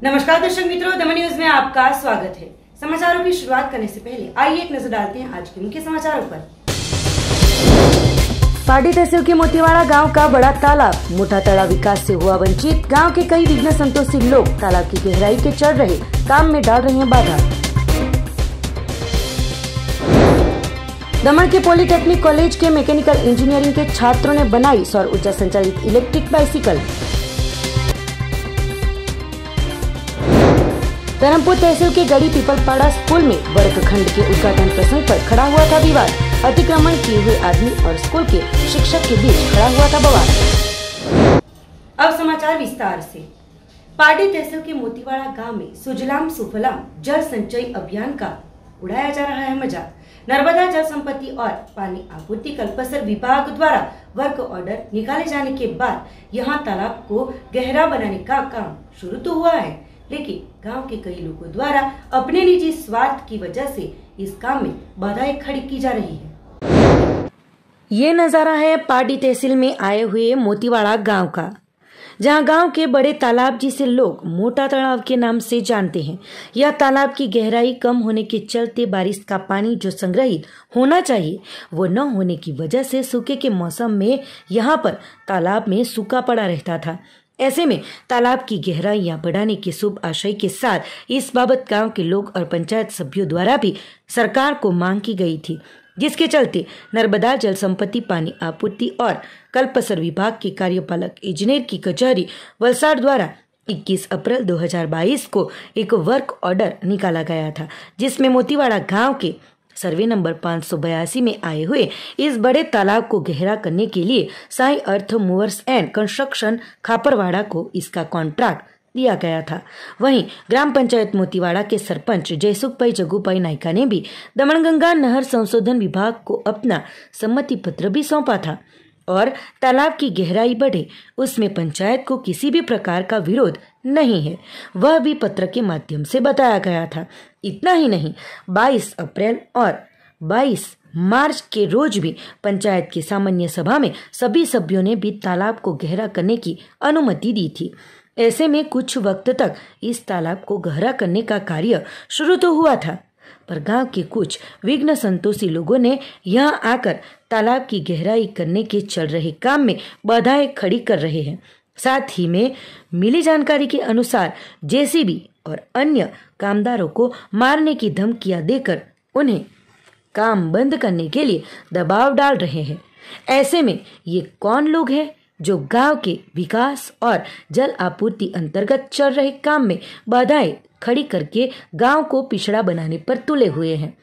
नमस्कार दर्शक मित्रों, दमन न्यूज में आपका स्वागत है। समाचारों की शुरुआत करने से पहले आइए एक नजर डालते हैं आज के मुख्य समाचारों पर। पार्टी तहसील के मोतीवाड़ा गांव का बड़ा तालाब, मोटा तड़ा विकास से हुआ वंचित। गांव के कई विघ्न संतोषी लोग तालाब की गहराई के चढ़ रहे काम में डाल रहे हैं बाधा। दमन के पॉलिटेक्निक कॉलेज के मैकेनिकल इंजीनियरिंग के छात्रों ने बनाई सौर ऊर्जा संचालित इलेक्ट्रिक बाइसिकल। धर्मपुर तहसील के गड़ी पीपलपाड़ा स्कूल में वर्गखंड के उद्घाटन प्रसंग पर खड़ा हुआ था विवाद। अतिक्रमण किए हुए आदमी और स्कूल के शिक्षक के बीच खड़ा हुआ था बवाल। अब समाचार विस्तार से। पार्टी तहसील के मोतीवाड़ा गांव में सुजलाम सुफलाम जल संचय अभियान का उड़ाया जा रहा है मजाक। नर्मदा जल संपत्ति और पानी आपूर्ति कल्पसर विभाग द्वारा वर्क ऑर्डर निकाले जाने के बाद यहां तालाब को गहरा बनाने का काम शुरू तो हुआ है, लेकिन गांव के कई लोगों द्वारा अपने निजी स्वार्थ की वजह से इस काम में बाधाएं खड़ी की जा रही है। ये नजारा है पार्टी तहसील में आए हुए मोतीवाड़ा गांव का, जहां गांव के बड़े तालाब जिसे लोग मोटा तालाब के नाम से जानते हैं। यह तालाब की गहराई कम होने के चलते बारिश का पानी जो संग्रहित होना चाहिए वो न होने की वजह से सूखे के मौसम में यहाँ पर तालाब में सूखा पड़ा रहता था। ऐसे में तालाब की गहराइयां बढ़ाने के शुभ आशय के साथ इस बाबत गांव के लोग और पंचायत सभ्यों द्वारा भी सरकार को मांग की गई थी, जिसके चलते नर्मदा जल संपत्ति पानी आपूर्ति और कल्पसर विभाग के कार्यपालक इंजीनियर की कचहरी वलसाड़ द्वारा 21 अप्रैल 2022 को एक वर्क ऑर्डर निकाला गया था, जिसमें मोतीवाड़ा गांव के सर्वे नंबर 582 में आए हुए इस बड़े तालाब को गहरा करने के लिए साई अर्थ मूवर्स एंड कंस्ट्रक्शन खापरवाड़ा को इसका कॉन्ट्रैक्ट दिया गया था। वहीं ग्राम पंचायत मोतीवाड़ा के सरपंच जयसुखभाई जगूभाई नायका ने भी दमनगंगा नहर संशोधन विभाग को अपना सम्मति पत्र भी सौंपा था और तालाब की गहराई बढ़े उसमें पंचायत को किसी भी प्रकार का विरोध नहीं है, वह भी पत्र के माध्यम से बताया गया था। इतना ही नहीं, 22 अप्रैल और 22 मार्च के रोज भी पंचायत की सामान्य सभा में सभी सभ्यों ने भी तालाब को गहरा करने की अनुमति दी थी। ऐसे में कुछ वक्त तक इस तालाब को गहरा करने का कार्य शुरू तो हुआ था, पर गांव के कुछ विघ्न संतोषी लोगों ने यहां आकर तालाब की गहराई करने के चल रहे काम में बाधाएं खड़ी कर रहे हैं। साथ ही में मिली जानकारी के अनुसार जेसीबी और अन्य कामदारों को मारने की धमकियां देकर उन्हें काम बंद करने के लिए दबाव डाल रहे हैं। ऐसे में ये कौन लोग हैं जो गांव के विकास और जल आपूर्ति अंतर्गत चल रहे काम में बाधाएं खड़ी करके गांव को पिछड़ा बनाने पर तुले हुए हैं।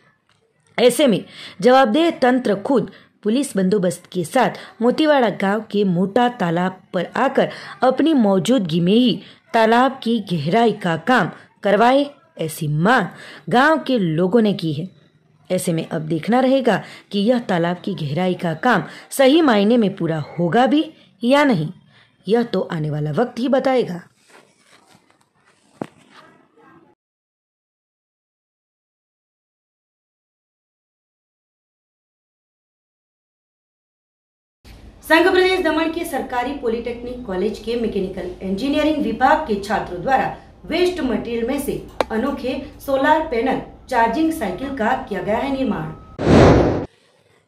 ऐसे में जवाबदेह तंत्र खुद पुलिस बंदोबस्त के साथ मोतीवाड़ा गांव के मोटा तालाब पर आकर अपनी मौजूदगी में ही तालाब की गहराई का काम करवाए, ऐसी मांग गांव के लोगों ने की है। ऐसे में अब देखना रहेगा कि यह तालाब की गहराई का काम सही मायने में पूरा होगा भी या नहीं, यह तो आने वाला वक्त ही बताएगा। संघ प्रदेश दमन के सरकारी पॉलिटेक्निक कॉलेज के मैकेनिकल इंजीनियरिंग विभाग के छात्रों द्वारा वेस्ट मटेरियल में से अनोखे सोलर पैनल चार्जिंग साइकिल का किया गया है निर्माण।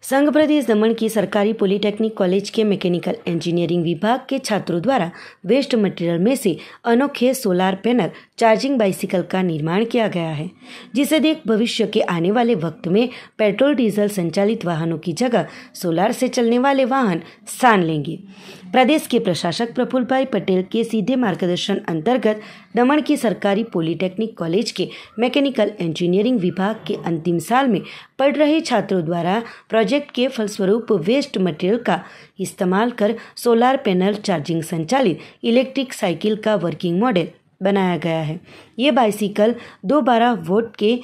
संघ प्रदेश दमन की सरकारी पॉलिटेक्निक कॉलेज के मैकेनिकल इंजीनियरिंग विभाग के छात्रों द्वारा वेस्ट मटेरियल में से अनोखे सोलार पैनल चार्जिंग बाइसिकल का निर्माण किया गया है, जिसे देख भविष्य के आने वाले वक्त में पेट्रोल डीजल संचालित वाहनों की जगह सोलार से चलने वाले वाहन स्थान लेंगे। प्रदेश के प्रशासक प्रफुल्ल भाई पटेल के सीधे मार्गदर्शन अंतर्गत दमन की सरकारी पॉलिटेक्निक कॉलेज के मैकेनिकल इंजीनियरिंग विभाग के अंतिम साल में पढ़ रहे छात्रों द्वारा प्रोजेक्ट के फलस्वरूप वेस्ट मटेरियल का इस्तेमाल कर सोलार पैनल चार्जिंग संचालित इलेक्ट्रिक साइकिल का वर्किंग मॉडल बनाया गया है। ये बाइसिकल 212 वोल्ट के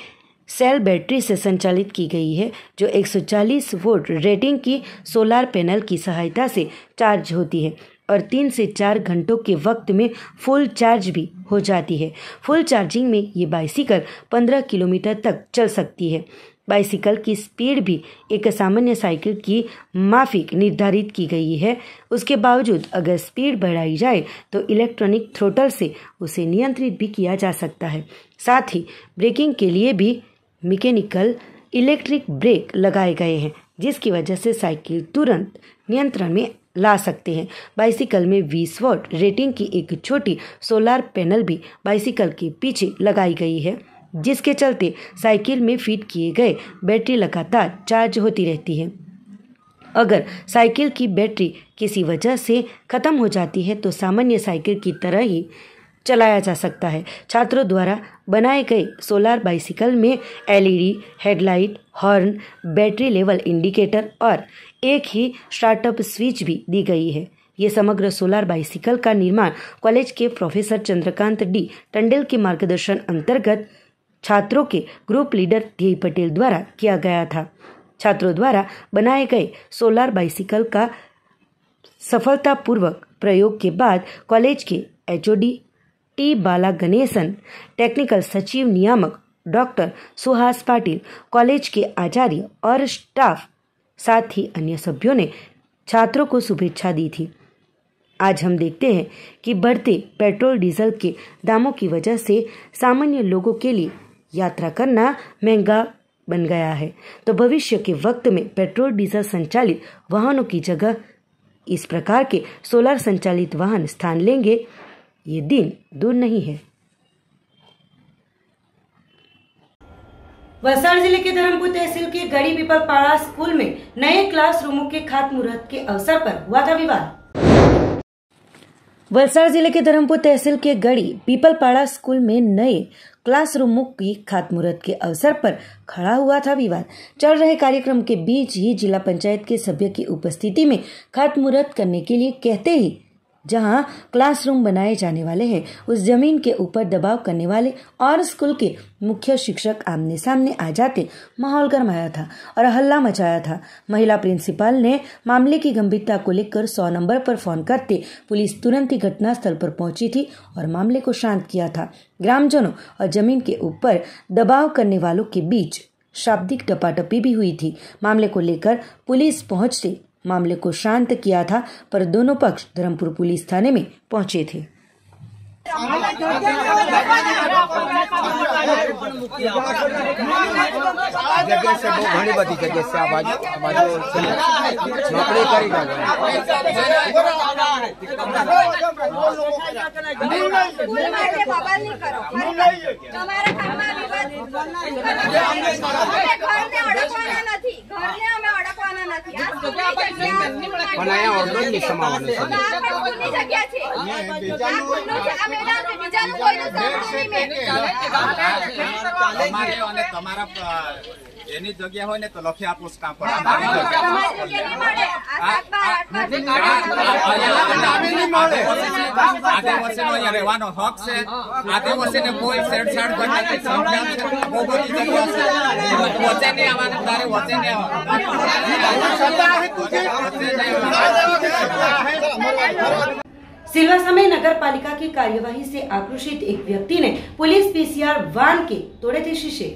सेल बैटरी से संचालित की गई है, जो 140 वोल्ट रेटिंग की सोलार पैनल की सहायता से चार्ज होती है और 3 से 4 घंटों के वक्त में फुल चार्ज भी हो जाती है। फुल चार्जिंग में ये बाइसिकल 15 किलोमीटर तक चल सकती है। बाइसिकल की स्पीड भी एक सामान्य साइकिल की माफिक निर्धारित की गई है। उसके बावजूद अगर स्पीड बढ़ाई जाए तो इलेक्ट्रॉनिक थ्रोटल से उसे नियंत्रित भी किया जा सकता है। साथ ही ब्रेकिंग के लिए भी मैकेनिकल इलेक्ट्रिक ब्रेक लगाए गए हैं, जिसकी वजह से साइकिल तुरंत नियंत्रण में ला सकते हैं। बाइसिकल में 20 वॉट रेटिंग की एक छोटी सोलर पैनल भी बाइसिकल के पीछे लगाई गई है, जिसके चलते साइकिल में फिट किए गए बैटरी लगातार चार्ज होती रहती है। अगर साइकिल की बैटरी किसी वजह से खत्म हो जाती है तो सामान्य साइकिल की तरह ही चलाया जा सकता है। छात्रों द्वारा बनाए गए सोलर बाइसिकल में LED headlight, horn, battery level indicator और एक ही स्टार्टअप स्विच भी दी गई है। ये समग्र सोलर बाइसिकल का निर्माण कॉलेज के प्रोफेसर चंद्रकांत डी टंडेल के मार्गदर्शन अंतर्गत छात्रों के ग्रुप लीडर ध्येय पटेल द्वारा किया गया था। छात्रों द्वारा बनाए गए सोलर बाइसिकल का सफलतापूर्वक प्रयोग के बाद कॉलेज के एचओडी टी बाला गणेशन, टेक्निकल सचिव नियामक डॉक्टर सुहास पाटिल, कॉलेज के आचार्य और स्टाफ, साथ ही अन्य सभ्यों ने छात्रों को शुभेच्छा दी थी। आज हम देखते हैं कि बढ़ते पेट्रोल डीजल के दामों की वजह से सामान्य लोगों के लिए यात्रा करना महंगा बन गया है, तो भविष्य के वक्त में पेट्रोल डीजल संचालित वाहनों की जगह इस प्रकार के सोलर संचालित वाहन स्थान लेंगे। ये दिन दूर नहीं है। वलसाड़ जिले के धर्मपुर तहसील के गड़ी पीपलपाड़ा स्कूल में नए क्लासरूमों के खातमुहूर्त के अवसर पर हुआ था विवाद। वलसाड़ जिले के धर्मपुर तहसील के गड़ी पीपलपाड़ा स्कूल में नए क्लासरूमों की खातमुहूर्त के अवसर पर खड़ा हुआ था विवाद। चल रहे कार्यक्रम के बीच ही जिला पंचायत के सभ्य की उपस्थिति में खातमुहूर्त करने के लिए कहते ही जहां क्लासरूम बनाए जाने वाले हैं उस जमीन के ऊपर दबाव करने वाले और स्कूल के मुख्य शिक्षक आमने सामने आ जाते माहौल गरमाया था और हल्ला मचाया था। महिला प्रिंसिपल ने मामले की गंभीरता को लेकर 100 नंबर पर फोन करते पुलिस तुरंत ही घटनास्थल पर पहुंची थी और मामले को शांत किया था। ग्रामजनों और जमीन के ऊपर दबाव करने वालों के बीच शाब्दिक टपाटपी भी हुई थी। मामले को लेकर पुलिस पहुंचते मामले को शांत किया था, पर दोनों पक्ष धर्मपुर पुलिस थाने में पहुंचे थे। जगह से बहुत घनी बदी जगह से आवाज नौकरी करी એની જગ્યા હોય ને તો લખી આપું કામ પર આદિવાસીનો અહીંયા રહેવાનો હક છે। આદિવાસીને કોઈ છેડછાડ કરતા બહુ બધી જગ્યા છે વચ્ચે નહીં આવવાનું તારે વચ્ચે નહીં આવવાનું। सिलवासा में नगर पालिका की कार्यवाही से आक्रोशित एक व्यक्ति ने पुलिस पीसीआर वाहन के तोड़े थे शीशे।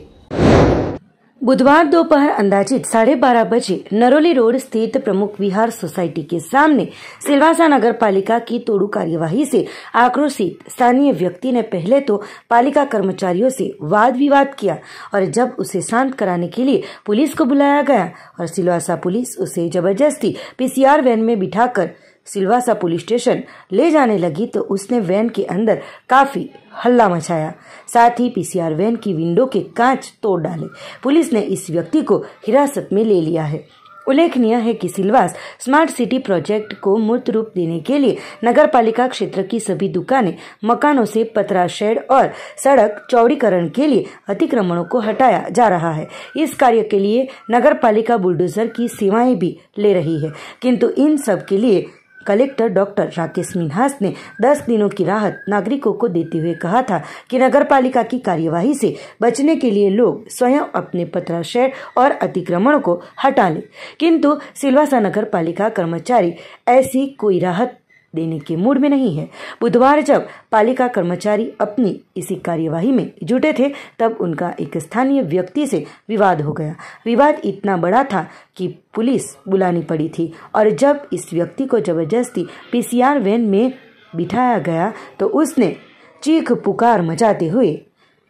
बुधवार दोपहर अंदाजित 12:30 बजे नरोली रोड स्थित प्रमुख विहार सोसाइटी के सामने सिलवासा नगर पालिका की तोड़ू कार्यवाही से आक्रोशित स्थानीय व्यक्ति ने पहले तो पालिका कर्मचारियों से वाद विवाद किया और जब उसे शांत कराने के लिए पुलिस को बुलाया गया और सिलवासा पुलिस उसे जबरदस्ती पीसीआर वैन में बिठाकर सिलवासा पुलिस स्टेशन ले जाने लगी तो उसने वैन के अंदर काफी हल्ला मचाया, साथ ही पीसीआर वैन की विंडो के कांच तोड़ डाले। पुलिस ने इस व्यक्ति को हिरासत में ले लिया है। उल्लेखनीय है कि सिलवास स्मार्ट सिटी प्रोजेक्ट को मूर्त रूप देने के लिए नगर पालिका क्षेत्र की सभी दुकानें, मकानों से पतरा शेड और सड़क चौड़ीकरण के लिए अतिक्रमणों को हटाया जा रहा है। इस कार्य के लिए नगर पालिका बुलडोजर की सेवाएं भी ले रही है, किंतु इन सब के लिए कलेक्टर डॉक्टर राकेश मिन्हास ने 10 दिनों की राहत नागरिकों को देते हुए कहा था कि नगर पालिका की कार्यवाही से बचने के लिए लोग स्वयं अपने पतरा शेड और अतिक्रमण को हटा लें, किंतु सिलवासा नगर पालिका कर्मचारी ऐसी कोई राहत देने के मूड में नहीं है। बुधवार जब पालिका कर्मचारी अपनी इसी कार्यवाही में जुटे थे तब उनका एक स्थानीय व्यक्ति से विवाद हो गया। विवाद इतना बड़ा था कि पुलिस बुलानी पड़ी थी और जब इस व्यक्ति को जबरदस्ती पीसीआर वैन में बिठाया गया तो उसने चीख पुकार मचाते हुए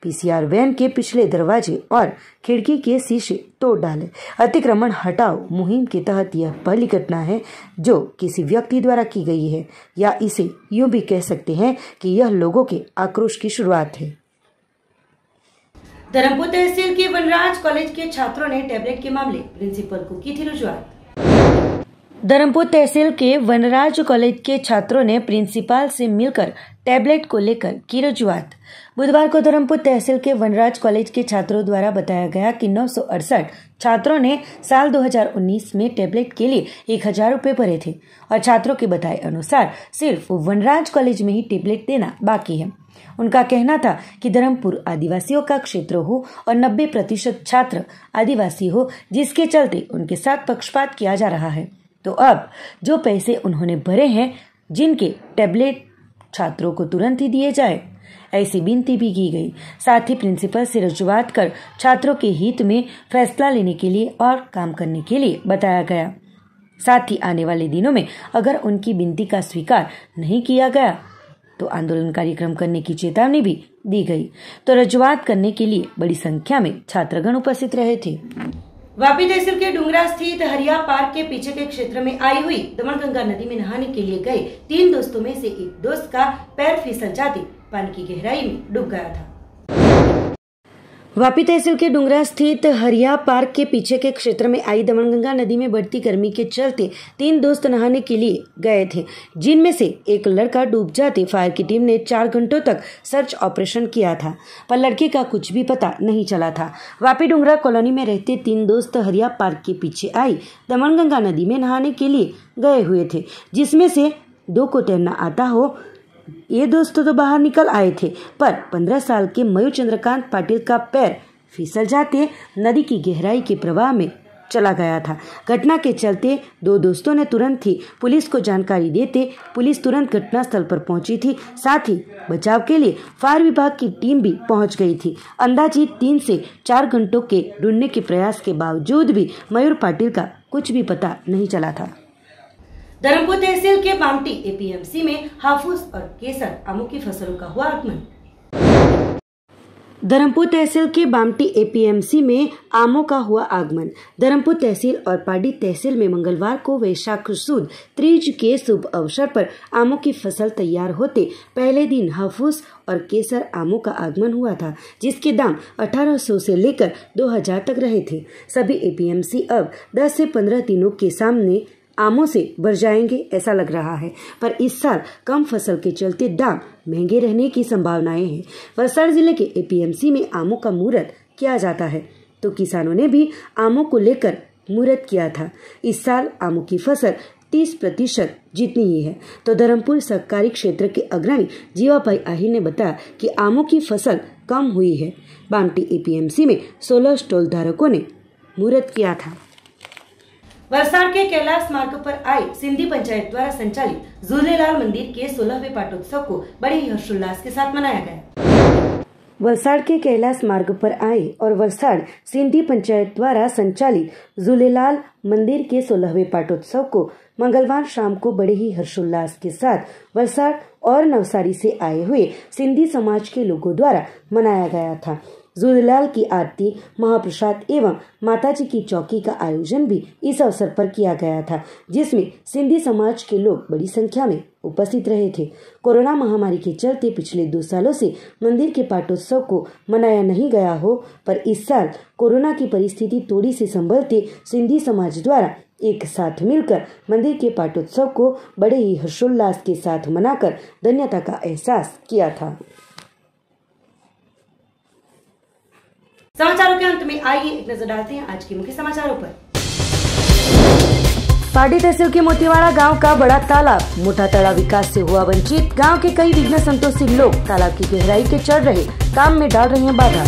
पीसीआर वैन के पिछले दरवाजे और खिड़की के शीशे तोड़ डाले। अतिक्रमण हटाओ मुहिम के तहत यह पहली घटना है जो किसी व्यक्ति द्वारा की गई है, या इसे यूं भी कह सकते हैं कि यह लोगों के आक्रोश की शुरुआत है। धर्मपुर तहसील के वनराज कॉलेज के छात्रों ने टैबलेट के मामले प्रिंसिपल को की थी रजुआत। धर्मपुर तहसील के वनराज कॉलेज के छात्रों ने प्रिंसिपल से मिलकर टैबलेट को लेकर की रजुआत। बुधवार को धर्मपुर तहसील के वनराज कॉलेज के छात्रों द्वारा बताया गया कि 968 छात्रों ने साल 2019 में टैबलेट के लिए 1000 रुपए भरे थे और छात्रों के बताए अनुसार सिर्फ वनराज कॉलेज में ही टैबलेट देना बाकी है। उनका कहना था कि धर्मपुर आदिवासियों का क्षेत्र हो और 90% छात्र आदिवासी हो, जिसके चलते उनके साथ पक्षपात किया जा रहा है। तो अब जो पैसे उन्होंने भरे हैं जिनके टैबलेट छात्रों को तुरंत ही दिए जाए, ऐसी विनती भी की गई। साथ ही प्रिंसिपल से रजुआत कर छात्रों के हित में फैसला लेने के लिए और काम करने के लिए बताया गया। साथ ही आने वाले दिनों में अगर उनकी विनती का स्वीकार नहीं किया गया तो आंदोलन कार्यक्रम करने की चेतावनी भी दी गई। तो रजुआत करने के लिए बड़ी संख्या में छात्रगण उपस्थित रहे थे। वापी तहसील के डुंगरा स्थित हरिया पार्क के पीछे के क्षेत्र में आई हुई दमनगंगा नदी में नहाने के लिए गए 3 दोस्तों में से एक दोस्त का पैर फिसल जाते पानी की गहराई में डूब गया था। वापी तहसील के डुंगरा स्थित हरिया पार्क के पीछे के क्षेत्र में आई दमनगंगा नदी में बढ़ती गर्मी के चलते 3 दोस्त नहाने के लिए गए थे, जिनमें से एक लड़का डूब जाते फायर की टीम ने 4 घंटों तक सर्च ऑपरेशन किया था, पर लड़के का कुछ भी पता नहीं चला था। वापी डुंगरा कॉलोनी में रहते 3 दोस्त हरिया पार्क के पीछे आई दमनगंगा नदी में नहाने के लिए गए हुए थे, जिसमें से 2 को तैरना आता हो। ये दोस्तों तो बाहर निकल आए थे, पर 15 साल के मयूर चंद्रकांत पाटिल का पैर फिसल जाते नदी की गहराई के प्रवाह में चला गया था। घटना के चलते 2 दोस्तों ने तुरंत ही पुलिस को जानकारी देते पुलिस तुरंत घटनास्थल पर पहुंची थी। साथ ही बचाव के लिए फायर विभाग की टीम भी पहुंच गई थी। अंदाजित 3 से 4 घंटों के ढूंढने के प्रयास के बावजूद भी मयूर पाटिल का कुछ भी पता नहीं चला था। धर्मपुर तहसील के बामटी एपीएमसी में हाफूस और केसर आमों की फसलों का हुआ आगमन। धर्मपुर तहसील के बामटी एपीएमसी में आमों का हुआ आगमन। धर्मपुर तहसील और पाडी तहसील में मंगलवार को वैशाख सुद तीज के शुभ अवसर पर आमों की फसल तैयार होते पहले दिन हाफूस और केसर आमों का आगमन हुआ था, जिसके दाम 1800 से लेकर 2000 तक रहे थे। सभी एपीएमसी अब 10 से 15 दिनों के सामने आमों से भर जाएंगे ऐसा लग रहा है, पर इस साल कम फसल के चलते दाम महंगे रहने की संभावनाएं हैं। वलसाड़ जिले के एपीएमसी में आमों का मुहूर्त किया जाता है, तो किसानों ने भी आमों को लेकर मुहूर्त किया था। इस साल आमों की फसल 30% जितनी ही है। तो धर्मपुर सहकारी क्षेत्र के अग्रणी जीवाभाई आहिर ने बताया कि आमों की फसल कम हुई है। बामटी एपीएमसी में 16 स्टॉल धारकों ने मुहूर्त किया था। वलसाड़ के कैलाश मार्ग पर आए सिंधी पंचायत द्वारा संचालित झूलेलाल मंदिर के 16वें पाटोत्सव को बड़े ही हर्षोल्लास के साथ मनाया गया। वलसाड़ के कैलाश मार्ग पर आए और वलसाड़ सिंधी पंचायत द्वारा संचालित झूलेलाल मंदिर के 16वें पाटोत्सव को मंगलवार शाम को बड़े ही हर्षोल्लास के साथ वलसाड़ और नवसारी से आए हुए सिंधी समाज के लोगों द्वारा मनाया गया था। झूलेलाल की आरती, महाप्रसाद एवं माताजी की चौकी का आयोजन भी इस अवसर पर किया गया था, जिसमें सिंधी समाज के लोग बड़ी संख्या में उपस्थित रहे थे। कोरोना महामारी के चलते पिछले 2 सालों से मंदिर के पाटोत्सव को मनाया नहीं गया हो, पर इस साल कोरोना की परिस्थिति थोड़ी सी संभलते सिंधी समाज द्वारा एक साथ मिलकर मंदिर के पाटोत्सव को बड़े ही हर्षोल्लास के साथ मनाकर धन्यता का एहसास किया था। समाचारों के अंत में आइए एक नजर डालते हैं आज के मुख्य समाचारों पर। पाडी तहसील के मोतीवाड़ा गांव का बड़ा तालाब, मोटा तड़ा विकास से हुआ वंचित। गांव के कई विघ्न संतोषी लोग तालाब की गहराई के चढ़ रहे काम में डाल रहे हैं बाधा।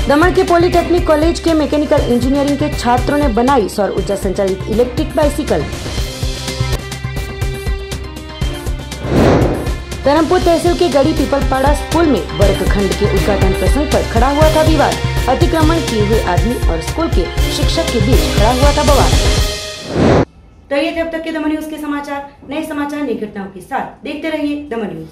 दमन के पॉलिटेक्निक कॉलेज के मैकेनिकल इंजीनियरिंग के छात्रों ने बनाई सौर ऊर्जा संचालित इलेक्ट्रिक बाइसिकल। धर्मपुर तहसील के गड़ी पीपलपाड़ा स्कूल में वर्गखंड के उद्घाटन प्रसंग पर खड़ा हुआ था विवाद। अतिक्रमण किए हुए आदमी और स्कूल के शिक्षक के बीच खड़ा हुआ था बवाल। तो ये थे अब तक के दमन न्यूज के समाचार। नए समाचार, नई घटनाओं के साथ देखते रहिए दमन न्यूज।